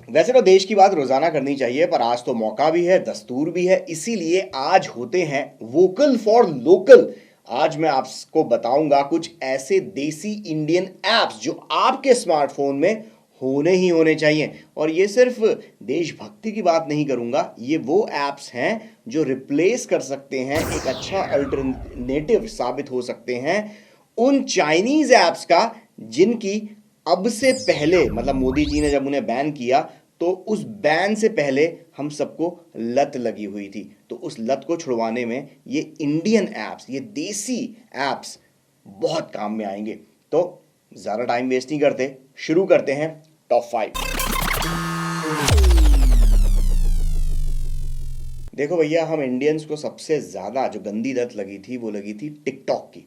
वैसे तो देश की बात रोजाना करनी चाहिए, पर आज तो मौका भी है, दस्तूर भी है, इसीलिए आज होते हैं वोकल फॉर लोकल। आज मैं आपको बताऊंगा कुछ ऐसे देसी इंडियन एप्स जो आपके स्मार्टफोन में होने ही होने चाहिए। और ये सिर्फ देशभक्ति की बात नहीं करूंगा, ये वो एप्स हैं जो रिप्लेस कर सकते हैं, एक अच्छा अल्टरनेटिव साबित हो सकते हैं उन चाइनीज एप्स का जिनकी अब से पहले, मतलब मोदी जी ने जब उन्हें बैन किया तो उस बैन से पहले हम सबको लत लगी हुई थी। तो उस लत को छुड़वाने में ये इंडियन एप्स, ये देसी एप्स बहुत काम में आएंगे। तो ज़्यादा टाइम वेस्ट नहीं करते, शुरू करते हैं टॉप 5। देखो भैया, हम इंडियंस को सबसे ज़्यादा जो गंदी लत लगी थी वो लगी थी टिकटॉक की।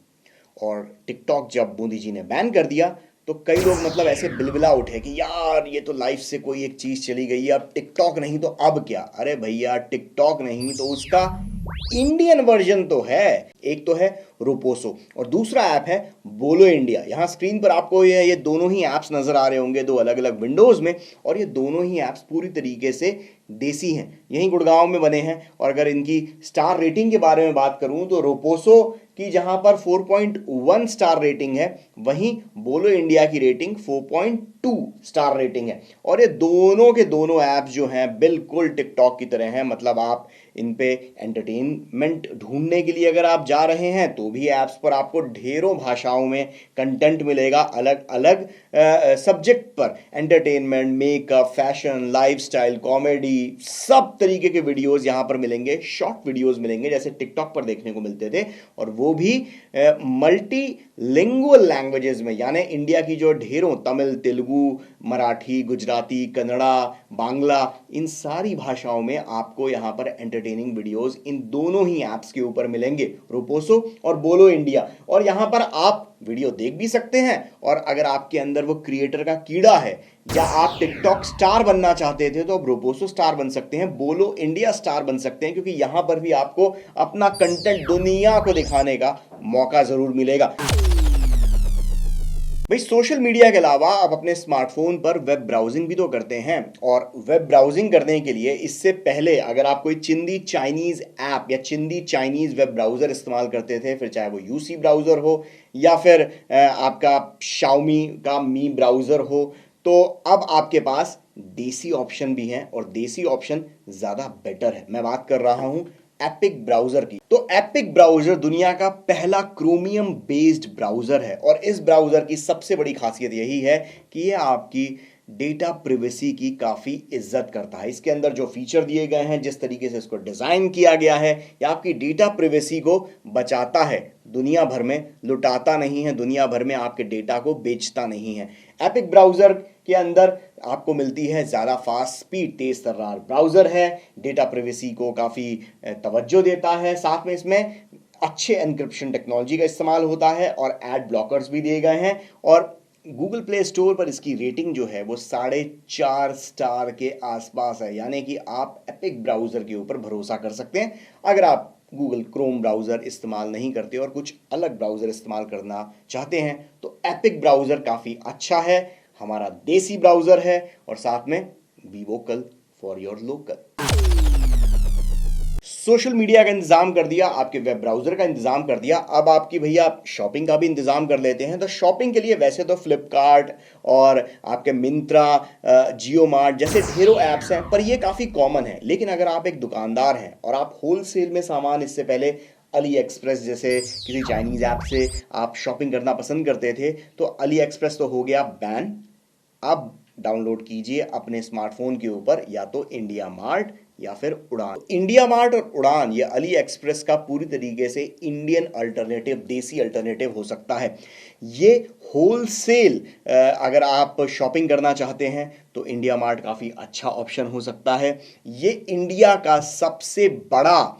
और टिकटॉक जब मोदी जी ने बैन कर दिया तो कई लोग मतलब ऐसे बिलबिला उठे कि यार ये तो लाइफ से कोई एक चीज़ चली गई है, अब टिकटॉक नहीं तो अब क्या। अरे भैया, टिकटॉक नहीं तो उसका इंडियन वर्जन तो है। एक तो है रोपोसो और दूसरा ऐप है बोलो इंडिया। यहाँ स्क्रीन पर आपको ये दोनों ही ऐप्स नज़र आ रहे होंगे, दो अलग अलग विंडोज़ में। और ये दोनों ही ऐप्स पूरी तरीके से देसी हैं, यहीं गुड़गांव में बने हैं। और अगर इनकी स्टार रेटिंग के बारे में बात करूं तो रोपोसो की जहां पर 4.1 स्टार रेटिंग है, वहीं बोलो इंडिया की रेटिंग 4.2 स्टार रेटिंग है। और ये दोनों के दोनों ऐप्स जो हैं बिल्कुल टिकटॉक की तरह हैं। मतलब आप इन पे एंटरटेनमेंट ढूंढने के लिए अगर आप जा रहे हैं तो भी ऐप्स पर आपको ढेरों भाषाओं में कंटेंट मिलेगा, अलग अलग सब्जेक्ट पर। Entertainment, makeup, fashion, lifestyle, comedy, सब तरीके के वीडियोस यहाँ पर मिलेंगे। शॉर्ट वीडियोस मिलेंगे जैसे टिकटॉक पर देखने को मिलते थे, और वो भी मल्टी लिंगुअल लैंग्वेजेस में। यानी इंडिया की जो ढेरों तमिल, तेलुगु, मराठी, गुजराती, कन्नड़ा, बांग्ला, इन सारी भाषाओं में आपको यहाँ पर एंटरटेनिंग वीडियोस इन दोनों ही ऐप्स के ऊपर मिलेंगे, रोपोसो और बोलो इंडिया। और यहाँ पर आप वीडियो देख भी सकते हैं, और अगर आपके अंदर वो क्रिएटर का कीड़ा है या आप टिकटॉक स्टार बनना चाहते थे तो आप रोपोसो स्टार बन सकते हैं, बोलो इंडिया स्टार बन सकते हैं, क्योंकि यहां पर भी आपको अपना कंटेंट दुनिया को दिखाने का मौका जरूर मिलेगा। भाई, सोशल मीडिया के अलावा आप अपने स्मार्टफोन पर वेब ब्राउजिंग भी तो करते हैं। और वेब ब्राउजिंग करने के लिए इससे पहले अगर आप कोई चिंदी चाइनीज ऐप या चिंदी चाइनीज वेब ब्राउजर इस्तेमाल करते थे, फिर चाहे वो यूसी ब्राउजर हो या फिर आपका शाओमी का मी ब्राउजर हो, तो अब आपके पास देसी ऑप्शन भी हैं, और देसी ऑप्शन ज़्यादा बेटर है। मैं बात कर रहा हूं एपिक ब्राउजर की। तो एपिक ब्राउजर दुनिया का पहला क्रोमियम बेस्ड ब्राउजर है, और इस ब्राउजर की सबसे बड़ी खासियत यही है कि ये आपकी डेटा प्रिवेसी की काफ़ी इज्जत करता है। इसके अंदर जो फीचर दिए गए हैं, जिस तरीके से इसको डिज़ाइन किया गया है, ये आपकी डेटा प्रिवेसी को बचाता है, दुनिया भर में लुटाता नहीं है, दुनिया भर में आपके डेटा को बेचता नहीं है। एपिक ब्राउज़र के अंदर आपको मिलती है ज़्यादा फास्ट स्पीड, तेज़ तर्रार ब्राउज़र है, डेटा प्रिवेसी को काफ़ी तवज्जो देता है, साथ में इसमें अच्छे एन्क्रिप्शन टेक्नोलॉजी का इस्तेमाल होता है, और एड ब्लॉकर्स भी दिए गए हैं। और गूगल प्ले स्टोर पर इसकी रेटिंग जो है वो 4.5 स्टार के आसपास है। यानी कि आप एपिक ब्राउज़र के ऊपर भरोसा कर सकते हैं। अगर आप गूगल क्रोम ब्राउज़र इस्तेमाल नहीं करते और कुछ अलग ब्राउज़र इस्तेमाल करना चाहते हैं तो एपिक ब्राउज़र काफ़ी अच्छा है, हमारा देसी ब्राउज़र है, और साथ में be vocal for your local. Social media का इंतजाम कर दिया, आपके वेब ब्राउजर का इंतजाम कर दिया, अब आपकी भैया शॉपिंग का भी इंतजाम कर लेते हैं। तो शॉपिंग के लिए वैसे तो फ्लिपकार्ट और आपके मिंत्रा, जियो मार्ट जैसे ढेरों ऐप्स हैं, पर ये काफ़ी कॉमन है। लेकिन अगर आप एक दुकानदार हैं और आप होलसेल में सामान, इससे पहले अली एक्सप्रेस जैसे किसी चाइनीज़ ऐप से आप शॉपिंग करना पसंद करते थे, तो अली एक्सप्रेस तो हो गया बैन। अब डाउनलोड कीजिए अपने स्मार्टफोन के ऊपर या तो इंडिया मार्ट या फिर उड़ान। इंडिया मार्ट और उड़ान, ये अली एक्सप्रेस का पूरी तरीके से इंडियन अल्टरनेटिव, देसी अल्टरनेटिव हो सकता है। ये होलसेल अगर आप शॉपिंग करना चाहते हैं तो इंडिया मार्ट काफ़ी अच्छा ऑप्शन हो सकता है। ये इंडिया का सबसे बड़ा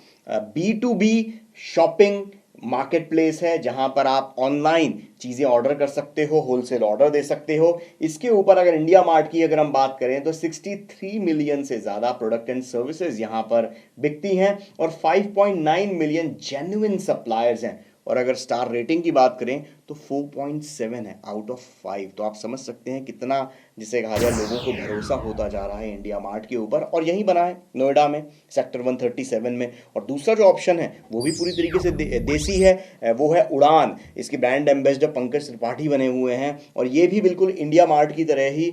B2B शॉपिंग मार्केट प्लेस है, जहां पर आप ऑनलाइन चीज़ें ऑर्डर कर सकते हो, होलसेल ऑर्डर दे सकते हो। इसके ऊपर अगर इंडिया मार्ट की अगर हम बात करें तो 63 मिलियन से ज़्यादा प्रोडक्ट एंड सर्विसेज यहां पर बिकती हैं, और 5.9 मिलियन जेन्युइन सप्लायर्स हैं। और अगर स्टार रेटिंग की बात करें तो तो 4.7 है आउट ऑफ 5। तो आप समझ सकते हैं कितना, जिसे कहा जाए, लोगों को भरोसा होता जा रहा है इंडिया मार्ट के ऊपर। और यही बना है नोएडा में, सेक्टर 137 में। और दूसरा जो ऑप्शन है वो भी पूरी तरीके से देसी है, वो है उड़ान। इसके ब्रांड एम्बेसडर पंकज त्रिपाठी बने हुए हैं और ये भी बिल्कुल इंडिया मार्ट की तरह ही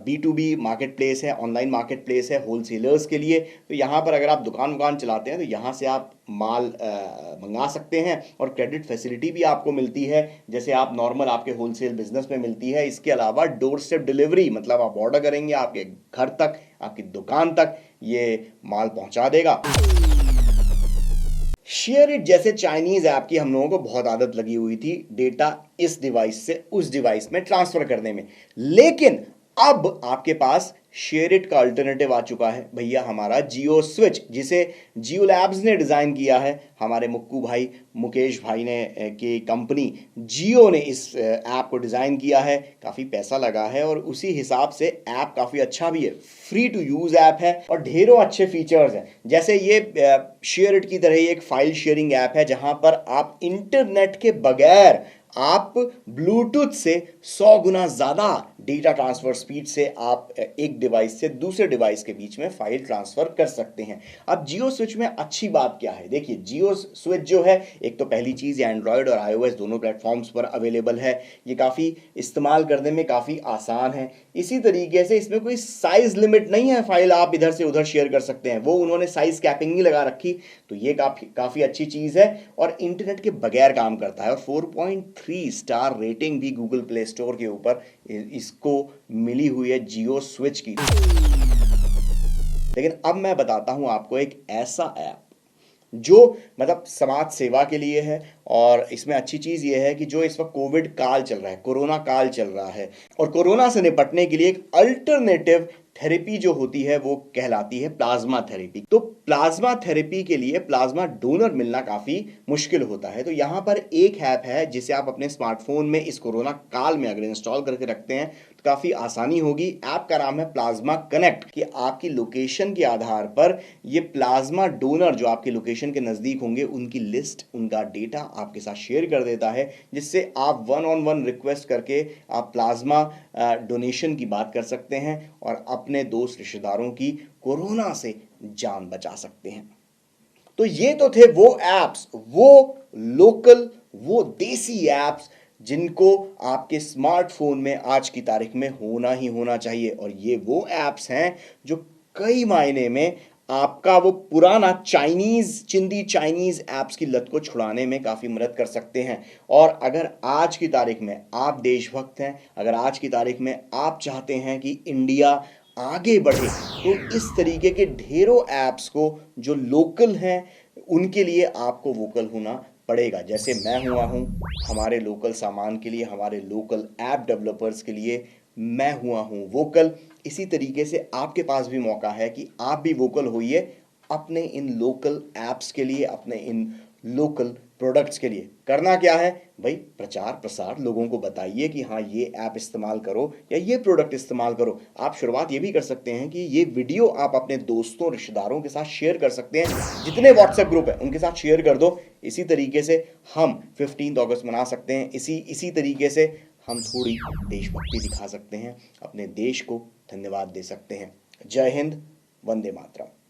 B2B मार्केट प्लेस है, ऑनलाइन मार्केट प्लेस है होलसेलर्स के लिए। तो यहाँ पर अगर आप दुकान चलाते हैं तो यहाँ से आप माल मंगा सकते हैं और क्रेडिट फैसिलिटी भी आपको मिलती है, जैसे आप नॉर्मल आपके होलसेल बिजनेस में मिलती है। इसके अलावा डोर स्टेप डिलीवरी, मतलब आप ऑर्डर करेंगे, आपके घर तक, आपकी दुकान तक ये माल पहुंचा देगा। शेयर इट जैसे चाइनीज ऐप की हम लोगों को बहुत आदत लगी हुई थी डेटा इस डिवाइस से उस डिवाइस में ट्रांसफर करने में, लेकिन अब आपके पास शेयर इट का अल्टरनेटिव आ चुका है भैया, हमारा जियो स्विच, जिसे जियो लैब्स ने डिज़ाइन किया है। हमारे मुक्कू भाई, मुकेश भाई ने की कंपनी जियो ने इस ऐप को डिज़ाइन किया है। काफ़ी पैसा लगा है और उसी हिसाब से ऐप काफ़ी अच्छा भी है, फ्री टू यूज़ ऐप है और ढेरों अच्छे फीचर्स हैं। जैसे ये शेयर इट की तरह ही एक फाइल शेयरिंग ऐप है जहां पर आप इंटरनेट के बगैर आप ब्लूटूथ से 100 गुना ज़्यादा डेटा ट्रांसफ़र स्पीड से आप एक डिवाइस से दूसरे डिवाइस के बीच में फाइल ट्रांसफ़र कर सकते हैं। अब जियो स्विच में अच्छी बात क्या है, देखिए जियो स्विच जो है, एक तो पहली चीज़ ये एंड्रॉयड और iOS दोनों प्लेटफॉर्म्स पर अवेलेबल है। ये काफ़ी इस्तेमाल करने में काफ़ी आसान है। इसी तरीके से इसमें कोई साइज़ लिमिट नहीं है, फाइल आप इधर से उधर शेयर कर सकते हैं, वो उन्होंने साइज़ कैपिंग नहीं लगा रखी। तो ये काफ़ी अच्छी चीज़ है और इंटरनेट के बगैर काम करता है। और 4.3 स्टार रेटिंग भी गूगल प्ले स्टोर के ऊपर इसको मिली हुई है जियो स्विच की। लेकिन अब मैं बताता हूं आपको एक ऐसा ऐप जो मतलब समाज सेवा के लिए है। और इसमें अच्छी चीज़ ये है कि जो इस वक्त कोविड काल चल रहा है, कोरोना काल चल रहा है, और कोरोना से निपटने के लिए एक अल्टरनेटिव थेरेपी जो होती है वो कहलाती है प्लाज्मा थेरेपी। तो प्लाज्मा थेरेपी के लिए प्लाज्मा डोनर मिलना काफ़ी मुश्किल होता है। तो यहाँ पर एक ऐप है जिसे आप अपने स्मार्टफोन में इस कोरोना काल में अगर इंस्टॉल करके रखते हैं तो काफ़ी आसानी होगी। ऐप का नाम है प्लाज्मा कनेक्ट, कि आपकी लोकेशन के आधार पर ये प्लाज्मा डोनर जो आपके लोकेशन के नज़दीक होंगे उनकी लिस्ट, उनका डेटा आपके साथ शेयर कर देता है, जिससे आप 1-on-1 रिक्वेस्ट करके आप प्लाज्मा डोनेशन की बात कर सकते हैं और अपने दोस्त रिश्तेदारों की कोरोना से जान बचा सकते हैं। तो ये तो थे वो एप्स, वो लोकल, वो देसी एप्स जिनको आपके स्मार्टफोन में आज की तारीख में होना ही होना चाहिए। और ये वो एप्स हैं जो कई मायने में आपका वो पुराना चिंदी चाइनीज ऐप्स की लत को छुड़ाने में काफ़ी मदद कर सकते हैं। और अगर आज की तारीख में आप देशभक्त हैं, अगर आज की तारीख में आप चाहते हैं कि इंडिया आगे बढ़े, तो इस तरीके के ढेरों ऐप्स को जो लोकल हैं उनके लिए आपको वोकल होना पड़ेगा। जैसे मैं हुआ हूँ हमारे लोकल सामान के लिए, हमारे लोकल ऐप डेवलपर्स के लिए मैं हुआ हूँ वोकल। इसी तरीके से आपके पास भी मौका है कि आप भी वोकल होइए अपने इन लोकल ऐप्स के लिए, अपने इन लोकल प्रोडक्ट्स के लिए। करना क्या है भाई, प्रचार प्रसार, लोगों को बताइए कि हाँ ये ऐप इस्तेमाल करो या ये प्रोडक्ट इस्तेमाल करो। आप शुरुआत ये भी कर सकते हैं कि ये वीडियो आप अपने दोस्तों रिश्तेदारों के साथ शेयर कर सकते हैं, जितने व्हाट्सएप ग्रुप है उनके साथ शेयर कर दो। इसी तरीके से हम 15 अगस्त मना सकते हैं। इसी तरीके से हम थोड़ी देशभक्ति दिखा सकते हैं, अपने देश को धन्यवाद दे सकते हैं। जय हिंद, वंदे मातरम।